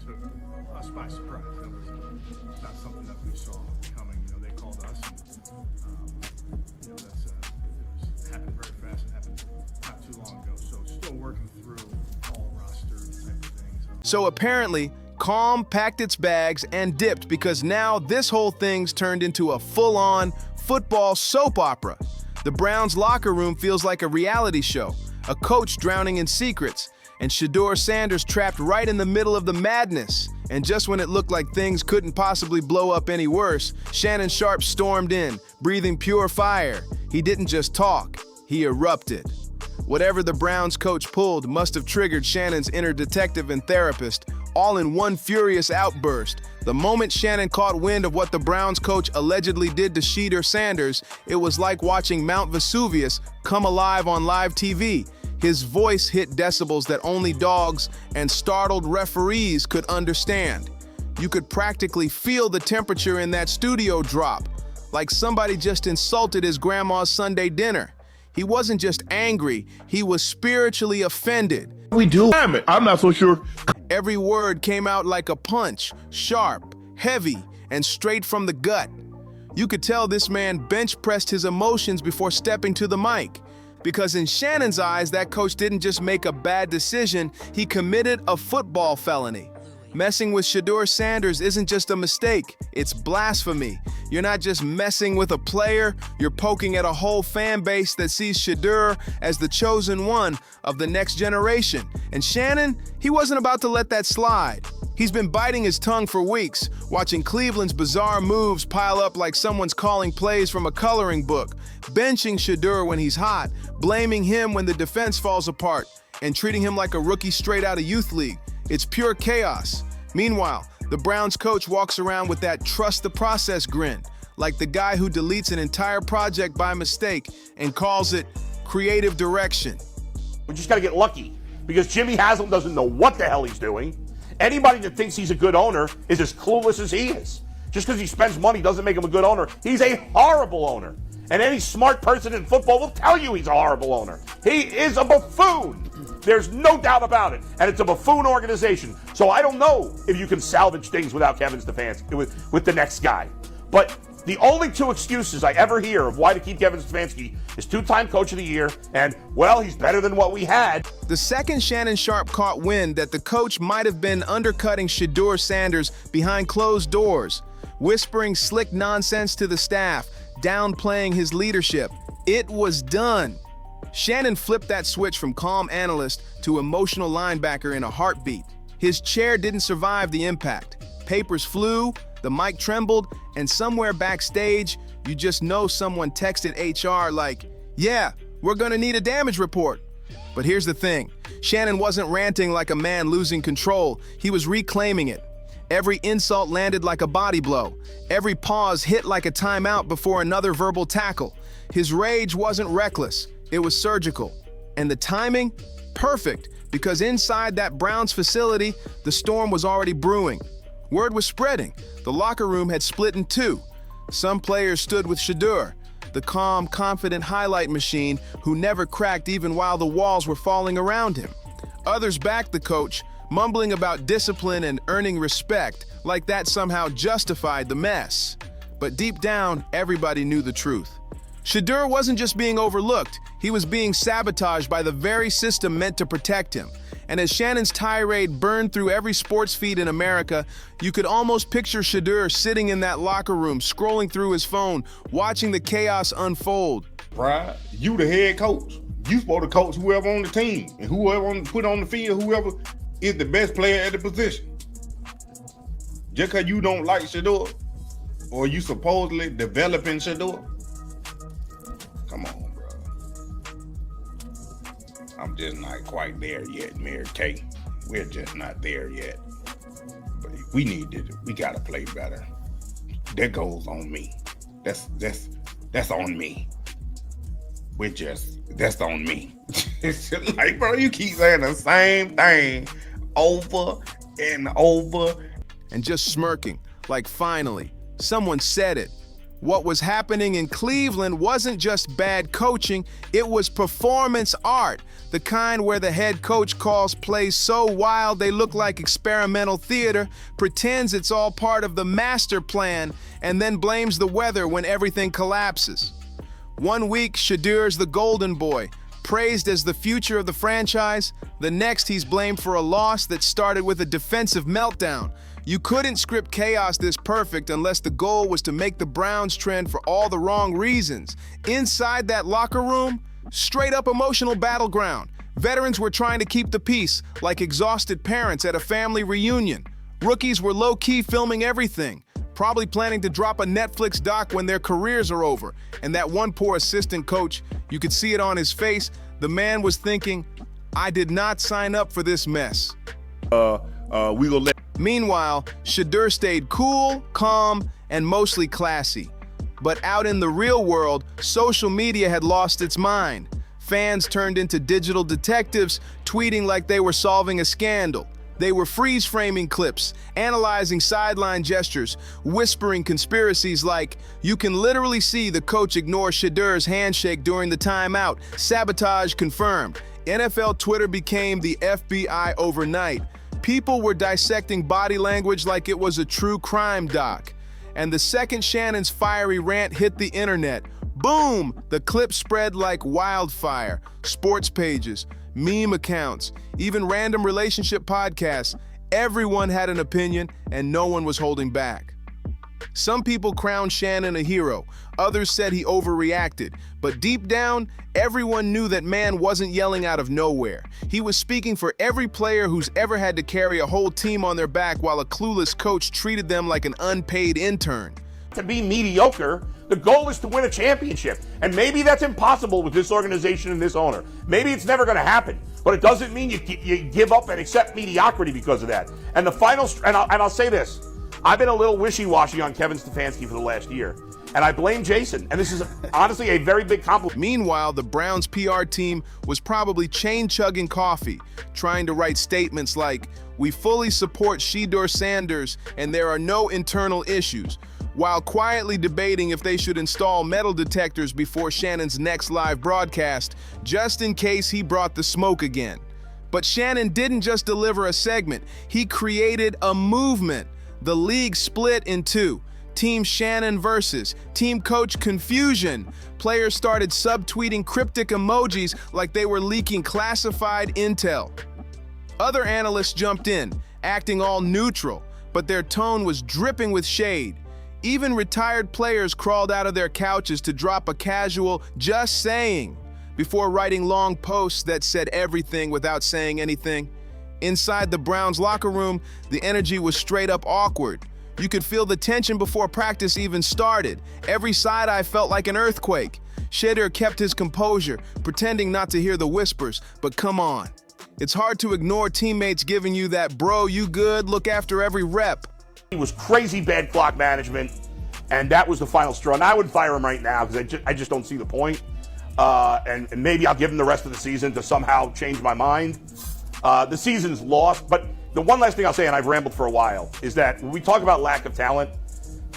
took us by surprise. That was not something that we saw coming. They called us, and it happened very fast and happened not too long ago. So still working through all roster type of things. So apparently, Calm packed its bags and dipped because now this whole thing's turned into a full-on football soap opera. The Browns' locker room feels like a reality show, a coach drowning in secrets, and Shedeur Sanders trapped right in the middle of the madness. And just when it looked like things couldn't possibly blow up any worse, Shannon Sharpe stormed in, breathing pure fire. He didn't just talk, he erupted. Whatever the Browns coach pulled must have triggered Shannon's inner detective and therapist, all in one furious outburst. The moment Shannon caught wind of what the Browns coach allegedly did to Shedeur Sanders, it was like watching Mount Vesuvius come alive on live TV. His voice hit decibels that only dogs and startled referees could understand. You could practically feel the temperature in that studio drop, like somebody just insulted his grandma's Sunday dinner. He wasn't just angry, he was spiritually offended. We do. I'm not so sure. Every word came out like a punch, sharp, heavy, and straight from the gut. You could tell this man bench pressed his emotions before stepping to the mic. Because in Shannon's eyes, that coach didn't just make a bad decision, he committed a football felony. Messing with Shedeur Sanders isn't just a mistake, it's blasphemy. You're not just messing with a player, you're poking at a whole fan base that sees Shedeur as the chosen one of the next generation. And Shannon, he wasn't about to let that slide. He's been biting his tongue for weeks, watching Cleveland's bizarre moves pile up like someone's calling plays from a coloring book, benching Shedeur when he's hot, blaming him when the defense falls apart, and treating him like a rookie straight out of youth league. It's pure chaos. Meanwhile, the Browns coach walks around with that trust the process grin, like the guy who deletes an entire project by mistake and calls it creative direction. We just got to get lucky because Jimmy Haslam doesn't know what the hell he's doing. Anybody that thinks he's a good owner is as clueless as he is. Just because he spends money doesn't make him a good owner. He's a horrible owner. And any smart person in football will tell you he's a horrible owner. He is a buffoon. There's no doubt about it. And it's a buffoon organization. So I don't know if you can salvage things without Kevin Stefanski, with the next guy. But the only two excuses I ever hear of why to keep Kevin Stefanski is two-time coach of the year and, well, he's better than what we had. The second Shannon Sharpe caught wind that the coach might have been undercutting Shedeur Sanders behind closed doors, whispering slick nonsense to the staff, downplaying his leadership, it was done. Shannon flipped that switch from calm analyst to emotional linebacker in a heartbeat. His chair didn't survive the impact. Papers flew, the mic trembled, and somewhere backstage, you just know someone texted HR like, yeah, we're gonna need a damage report. But here's the thing, Shannon wasn't ranting like a man losing control, he was reclaiming it. Every insult landed like a body blow. Every pause hit like a timeout before another verbal tackle. His rage wasn't reckless, it was surgical. And the timing? Perfect, because inside that Browns facility, the storm was already brewing. Word was spreading. The locker room had split in two. Some players stood with Shedeur, the calm, confident highlight machine who never cracked even while the walls were falling around him. Others backed the coach, mumbling about discipline and earning respect, like that somehow justified the mess. But deep down, everybody knew the truth. Shedeur wasn't just being overlooked, he was being sabotaged by the very system meant to protect him. And as Shannon's tirade burned through every sports feed in America, you could almost picture Shedeur sitting in that locker room, scrolling through his phone, watching the chaos unfold. Right? You the head coach. You supposed to coach whoever on the team, and whoever put on the field, whoever is the best player at the position. Just because you don't like Shedeur, or you supposedly developing Shedeur, come on, bro. I'm just not quite there yet, Mary Kay. We're just not there yet. But we gotta play better. That goes on me. That's on me. That's on me. It's just like, bro, you keep saying the same thing over and over. And just smirking, like finally, someone said it. What was happening in Cleveland wasn't just bad coaching, it was performance art, the kind where the head coach calls plays so wild they look like experimental theater, pretends it's all part of the master plan, and then blames the weather when everything collapses. One week, Shedeur's the golden boy, praised as the future of the franchise. The next, he's blamed for a loss that started with a defensive meltdown. You couldn't script chaos this perfect unless the goal was to make the Browns trend for all the wrong reasons. Inside that locker room, straight up emotional battleground. Veterans were trying to keep the peace, like exhausted parents at a family reunion. Rookies were low-key filming everything, probably planning to drop a Netflix doc when their careers are over. And that one poor assistant coach, you could see it on his face, the man was thinking, I did not sign up for this mess. We gonna let. Meanwhile, Shedeur stayed cool, calm, and mostly classy. But out in the real world, social media had lost its mind. Fans turned into digital detectives, tweeting like they were solving a scandal. They were freeze-framing clips, analyzing sideline gestures, whispering conspiracies like, you can literally see the coach ignore Shedeur's handshake during the timeout. Sabotage confirmed. NFL Twitter became the FBI overnight. People were dissecting body language like it was a true crime doc. And the second Shannon's fiery rant hit the internet, boom! The clip spread like wildfire. Sports pages, meme accounts, even random relationship podcasts. Everyone had an opinion, and no one was holding back. Some people crowned Shannon a hero. Others said he overreacted. But deep down, everyone knew that man wasn't yelling out of nowhere. He was speaking for every player who's ever had to carry a whole team on their back while a clueless coach treated them like an unpaid intern. To be mediocre, the goal is to win a championship. And maybe that's impossible with this organization and this owner. Maybe it's never going to happen. But it doesn't mean you give up and accept mediocrity because of that. And the final, and I'll say this, I've been a little wishy-washy on Kevin Stefanski for the last year. And I blame Jason. And this is honestly a very big compliment. Meanwhile, the Browns' PR team was probably chain-chugging coffee, trying to write statements like, we fully support Shedeur Sanders and there are no internal issues, while quietly debating if they should install metal detectors before Shannon's next live broadcast, just in case he brought the smoke again. But Shannon didn't just deliver a segment, he created a movement. The league split in two. Team Shannon versus Team Coach confusion. Players started subtweeting cryptic emojis like they were leaking classified intel. Other analysts jumped in, acting all neutral, but their tone was dripping with shade. Even retired players crawled out of their couches to drop a casual "just saying" before writing long posts that said everything without saying anything. Inside the Browns locker room, the energy was straight up awkward. You could feel the tension before practice even started. Every side-eye felt like an earthquake. Shedeur kept his composure, pretending not to hear the whispers, but come on. It's hard to ignore teammates giving you that "bro, you good, look after every rep." It was crazy bad clock management, and that was the final straw. And I would fire him right now because I just don't see the point. And maybe I'll give him the rest of the season to somehow change my mind. The season's lost, but the one last thing I'll say, and I've rambled for a while, is that when we talk about lack of talent,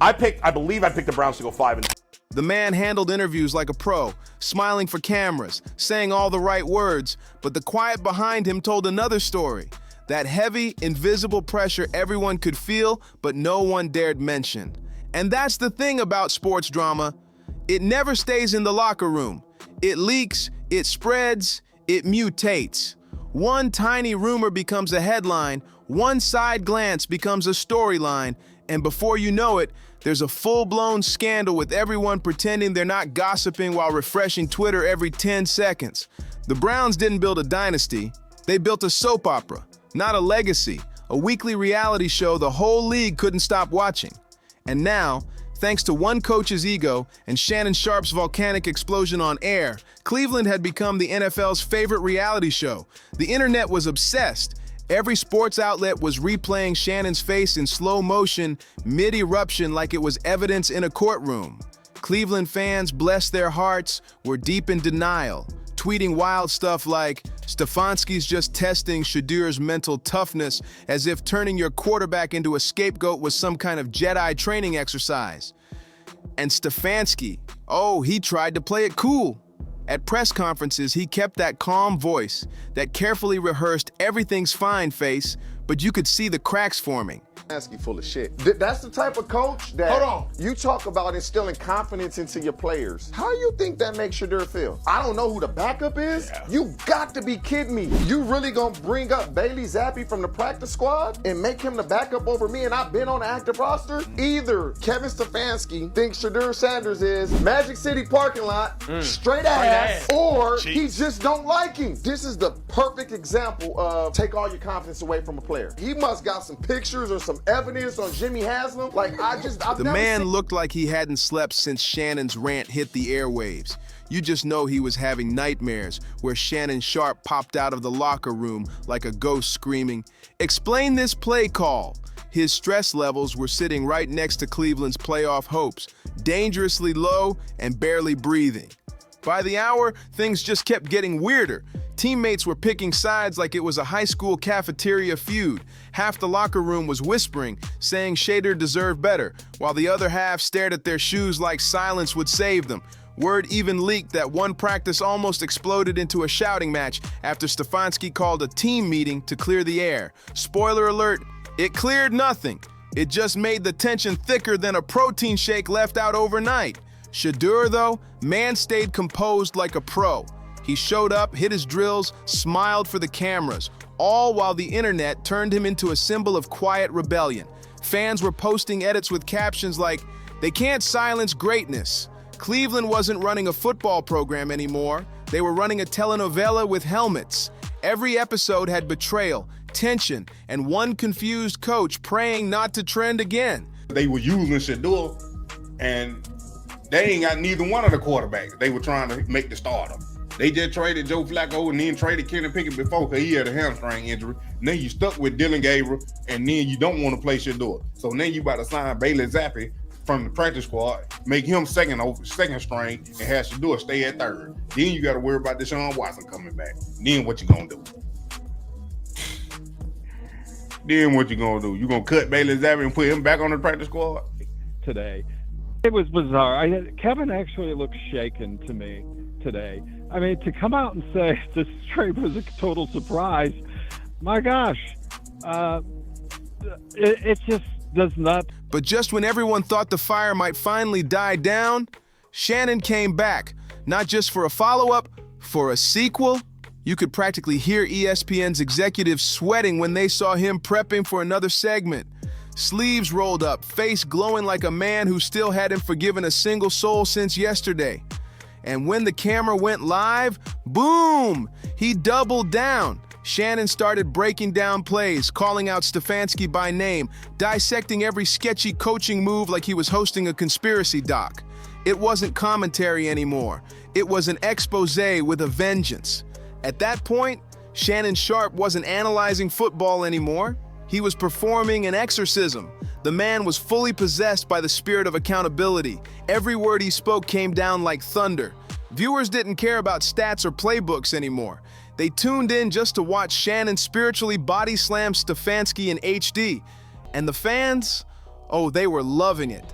I believe I picked the Browns to go 5-2. The man handled interviews like a pro, smiling for cameras, saying all the right words, but the quiet behind him told another story. That heavy, invisible pressure everyone could feel, but no one dared mention. And that's the thing about sports drama. It never stays in the locker room. It leaks, it spreads, it mutates. One tiny rumor becomes a headline, one side glance becomes a storyline, and before you know it, there's a full-blown scandal with everyone pretending they're not gossiping while refreshing Twitter every 10 seconds. The Browns didn't build a dynasty, they built a soap opera, not a legacy, a weekly reality show the whole league couldn't stop watching. And now, thanks to one coach's ego and Shannon Sharpe's volcanic explosion on air, Cleveland had become the NFL's favorite reality show. The internet was obsessed. Every sports outlet was replaying Shannon's face in slow motion, mid-eruption like it was evidence in a courtroom. Cleveland fans, bless their hearts, were deep in denial, tweeting wild stuff like, Stefanski's just testing Shedeur's mental toughness, as if turning your quarterback into a scapegoat was some kind of Jedi training exercise. And Stefanski, oh, he tried to play it cool. At press conferences, he kept that calm voice, that carefully rehearsed everything's fine face, but you could see the cracks forming. Stefanski full of shit. That's the type of coach that Hold on. you talk about instilling confidence into your players. How you think that makes Shedeur feel? I don't know who the backup is. Yeah. You got to be kidding me. You really gonna bring up Bailey Zappi from the practice squad and make him the backup over me and I've been on the active roster? Either Kevin Stefanski thinks Shedeur Sanders is Magic City parking lot, straight ass, or he just don't like him. This is the perfect example of take all your confidence away from a player. He must got some pictures or some evidence on Jimmy Haslam. Like, I've The never man seen- looked like he hadn't slept since Shannon's rant hit the airwaves. You just know he was having nightmares where Shannon Sharpe popped out of the locker room like a ghost screaming, "Explain this play call." His stress levels were sitting right next to Cleveland's playoff hopes, dangerously low and barely breathing. By the hour, things just kept getting weirder. Teammates were picking sides like it was a high school cafeteria feud. Half the locker room was whispering, saying Shedeur deserved better, while the other half stared at their shoes like silence would save them. Word even leaked that one practice almost exploded into a shouting match after Stefanski called a team meeting to clear the air. Spoiler alert, it cleared nothing. It just made the tension thicker than a protein shake left out overnight. Shedeur, though, man stayed composed like a pro. He showed up, hit his drills, smiled for the cameras, all while the internet turned him into a symbol of quiet rebellion. Fans were posting edits with captions like, "They can't silence greatness." Cleveland wasn't running a football program anymore. They were running a telenovela with helmets. Every episode had betrayal, tension, and one confused coach praying not to trend again. They were using Shedeur, and they ain't got neither one of the quarterbacks. They were trying to make the starter. They just traded Joe Flacco and then traded Kenny Pickett before because he had a hamstring injury. And then you stuck with Dylan Gabriel, and then you don't want to play Shedeur. So now you about to sign Bailey Zappi from the practice squad, make him second string, and have Shedeur stay at third. Then you got to worry about Deshaun Watson coming back. Then what you gonna do? Then what you gonna do? You gonna cut Bailey Zappi and put him back on the practice squad? Today. It was bizarre. Kevin actually looked shaken to me today. I mean, to come out and say this trade was a total surprise, my gosh, it just does not. But just when everyone thought the fire might finally die down, Shannon came back, not just for a follow-up, for a sequel. You could practically hear ESPN's executives sweating when they saw him prepping for another segment. Sleeves rolled up, face glowing like a man who still hadn't forgiven a single soul since yesterday. And when the camera went live, boom, he doubled down. Shannon started breaking down plays, calling out Stefanski by name, dissecting every sketchy coaching move like he was hosting a conspiracy doc. It wasn't commentary anymore. It was an expose with a vengeance. At that point, Shannon Sharpe wasn't analyzing football anymore. He was performing an exorcism. The man was fully possessed by the spirit of accountability. Every word he spoke came down like thunder. Viewers didn't care about stats or playbooks anymore. They tuned in just to watch Shannon spiritually body slam Stefanski in HD. And the fans, oh, they were loving it.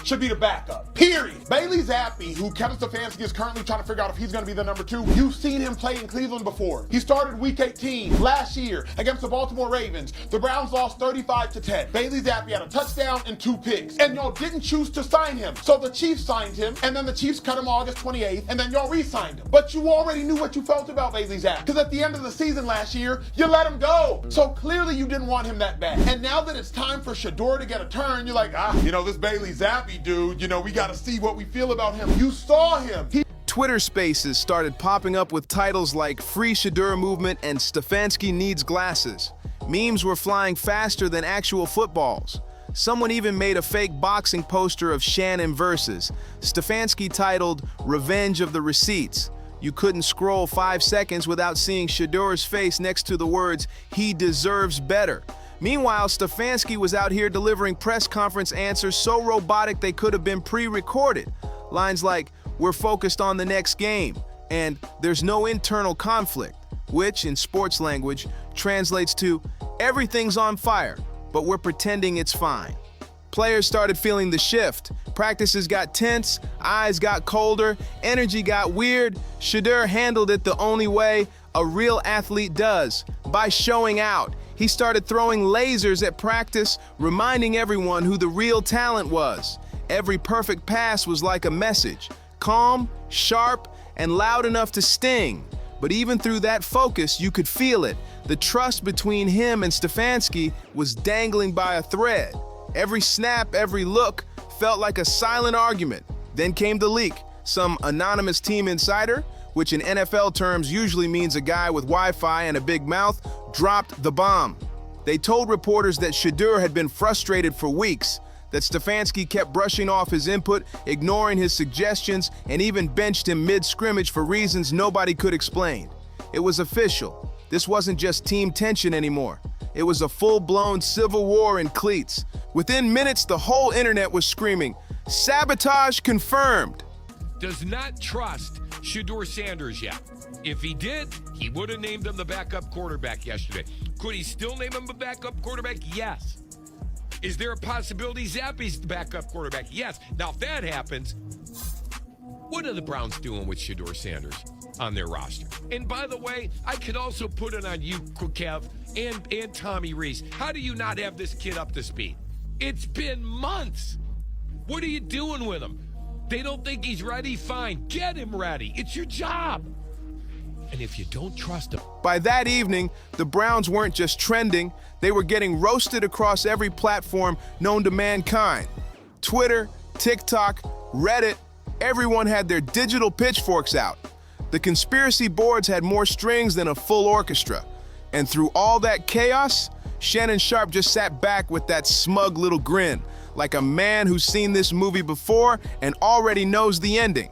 Should be the backup, period. Bailey Zappi, who Kevin Stefanski is currently trying to figure out if he's going to be the number 2. You've seen him play in Cleveland before. He started week 18 last year against the Baltimore Ravens. The Browns lost 35-10. Bailey Zappi had a touchdown and 2 picks. And y'all didn't choose to sign him. So the Chiefs signed him, and then the Chiefs cut him August 28th, and then y'all re-signed him. But you already knew what you felt about Bailey Zappi. Because at the end of the season last year, you let him go. So clearly you didn't want him that bad. And now that it's time for Shedeur to get a turn, you're like, this Bailey Zappi dude, we got to see what we feel about him. You saw him. Twitter spaces started popping up with titles like Free Shedeur Movement and Stefanski Needs Glasses. Memes were flying faster than actual footballs. Someone even made a fake boxing poster of Shannon versus Stefanski titled Revenge of the Receipts. You couldn't scroll 5 seconds without seeing Shedeur's face next to the words, "He deserves better." Meanwhile, Stefanski was out here delivering press conference answers so robotic they could have been pre-recorded. Lines like, "We're focused on the next game," and "There's no internal conflict," which, in sports language, translates to, "Everything's on fire, but we're pretending it's fine." Players started feeling the shift. Practices got tense, eyes got colder, energy got weird. Shedeur handled it the only way a real athlete does, by showing out. He started throwing lasers at practice, reminding everyone who the real talent was. Every perfect pass was like a message, calm, sharp, and loud enough to sting. But even through that focus, you could feel it. The trust between him and Stefanski was dangling by a thread. Every snap, every look felt like a silent argument. Then came the leak. Some anonymous team insider, which in NFL terms usually means a guy with Wi-Fi and a big mouth, dropped the bomb. They told reporters that Shedeur had been frustrated for weeks, that Stefanski kept brushing off his input, ignoring his suggestions, and even benched him mid-scrimmage for reasons nobody could explain. It was official. This wasn't just team tension anymore. It was a full-blown civil war in cleats. Within minutes, the whole internet was screaming, "Sabotage confirmed!" Does not trust Shedeur Sanders yet. If he did, he would have named him the backup quarterback yesterday. Could he still name him a backup quarterback? Yes. Is there a possibility Zappe's the backup quarterback? Yes. Now, if that happens, what are the Browns doing with Shedeur Sanders on their roster? And by the way, I could also put it on you, Kev, and Tommy Reese. How do you not have this kid up to speed? It's been months. What are you doing with him? They don't think he's ready? Fine. Get him ready. It's your job. And if you don't trust him. By that evening, the Browns weren't just trending, they were getting roasted across every platform known to mankind. Twitter, TikTok, Reddit, everyone had their digital pitchforks out. The conspiracy boards had more strings than a full orchestra. And through all that chaos, Shannon Sharpe just sat back with that smug little grin, like a man who's seen this movie before and already knows the ending.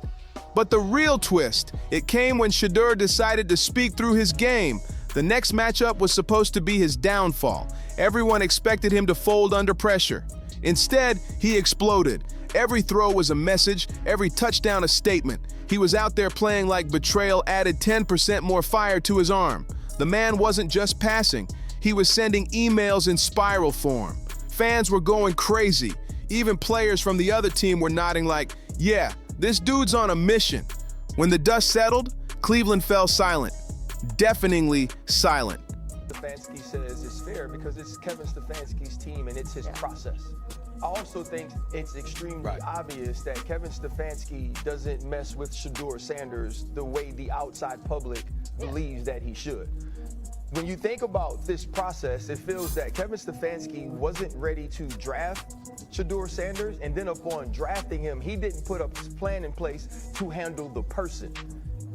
But the real twist, it came when Shedeur decided to speak through his game. The next matchup was supposed to be his downfall. Everyone expected him to fold under pressure. Instead, he exploded. Every throw was a message, every touchdown a statement. He was out there playing like betrayal added 10% more fire to his arm. The man wasn't just passing, he was sending emails in spiral form. Fans were going crazy. Even players from the other team were nodding like, yeah, this dude's on a mission. When the dust settled, Cleveland fell silent. Deafeningly silent. Stefanski says it's fair because it's Kevin Stefanski's team and it's his process. I also think it's extremely obvious that Kevin Stefanski doesn't mess with Shedeur Sanders the way the outside public believes that he should. When you think about this process, it feels that Kevin Stefanski wasn't ready to draft Shedeur Sanders, and then upon drafting him, he didn't put a plan in place to handle the person.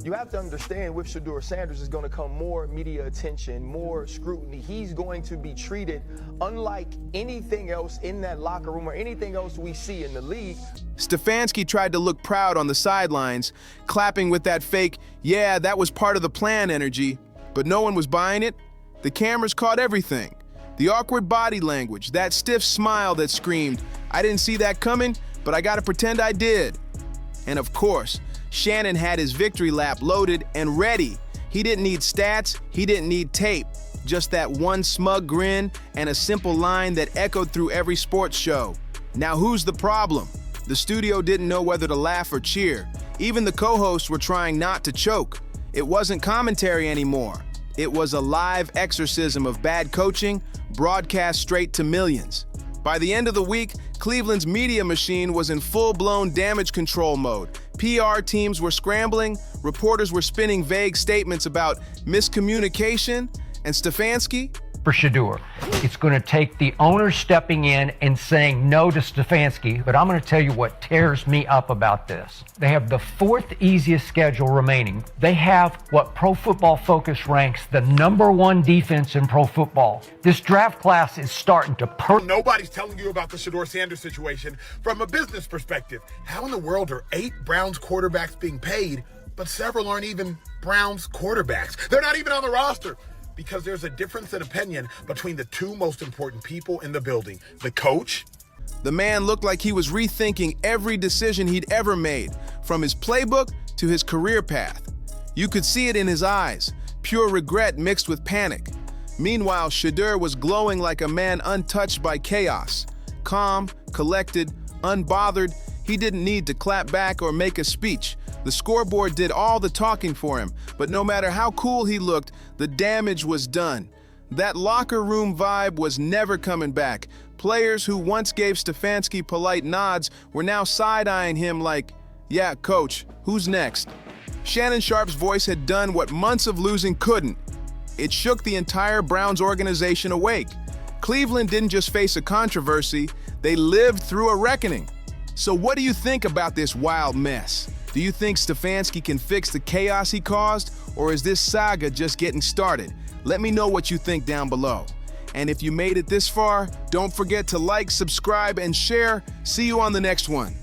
You have to understand with Shedeur Sanders is going to come more media attention, more scrutiny. He's going to be treated unlike anything else in that locker room or anything else we see in the league. Stefanski tried to look proud on the sidelines, clapping with that fake, yeah, that was part of the plan energy, but no one was buying it. The cameras caught everything. The awkward body language, that stiff smile that screamed, I didn't see that coming, but I gotta pretend I did. And of course, Shannon had his victory lap loaded and ready. He didn't need stats, he didn't need tape, just that one smug grin and a simple line that echoed through every sports show. Now who's the problem? The studio didn't know whether to laugh or cheer. Even the co-hosts were trying not to choke. It wasn't commentary anymore. It was a live exorcism of bad coaching, broadcast straight to millions. By the end of the week, Cleveland's media machine was in full-blown damage control mode. PR teams were scrambling, reporters were spinning vague statements about miscommunication, and Stefanski? For Shedeur, it's going to take the owner stepping in and saying no to Stefanski, but I'm going to tell you what tears me up about this. They have the fourth easiest schedule remaining. They have what Pro Football Focus ranks the #1 defense in pro football. This draft class is starting to Nobody's telling you about the Shedeur Sanders situation from a business perspective. How in the world are 8 Browns quarterbacks being paid, but several aren't even Browns quarterbacks? They're not even on the roster. Because there's a difference in opinion between the two most important people in the building, the coach. The man looked like he was rethinking every decision he'd ever made, from his playbook to his career path. You could see it in his eyes, pure regret mixed with panic. Meanwhile, Shedeur was glowing like a man untouched by chaos. calm, collected, unbothered. He didn't need to clap back or make a speech. The scoreboard did all the talking for him, but no matter how cool he looked, the damage was done. That locker room vibe was never coming back. Players who once gave Stefanski polite nods were now side-eyeing him like, yeah, coach, who's next? Shannon Sharpe's voice had done what months of losing couldn't. It shook the entire Browns organization awake. Cleveland didn't just face a controversy, they lived through a reckoning. So what do you think about this wild mess? Do you think Stefanski can fix the chaos he caused, or is this saga just getting started? Let me know what you think down below. And if you made it this far, don't forget to like, subscribe, and share. See you on the next one.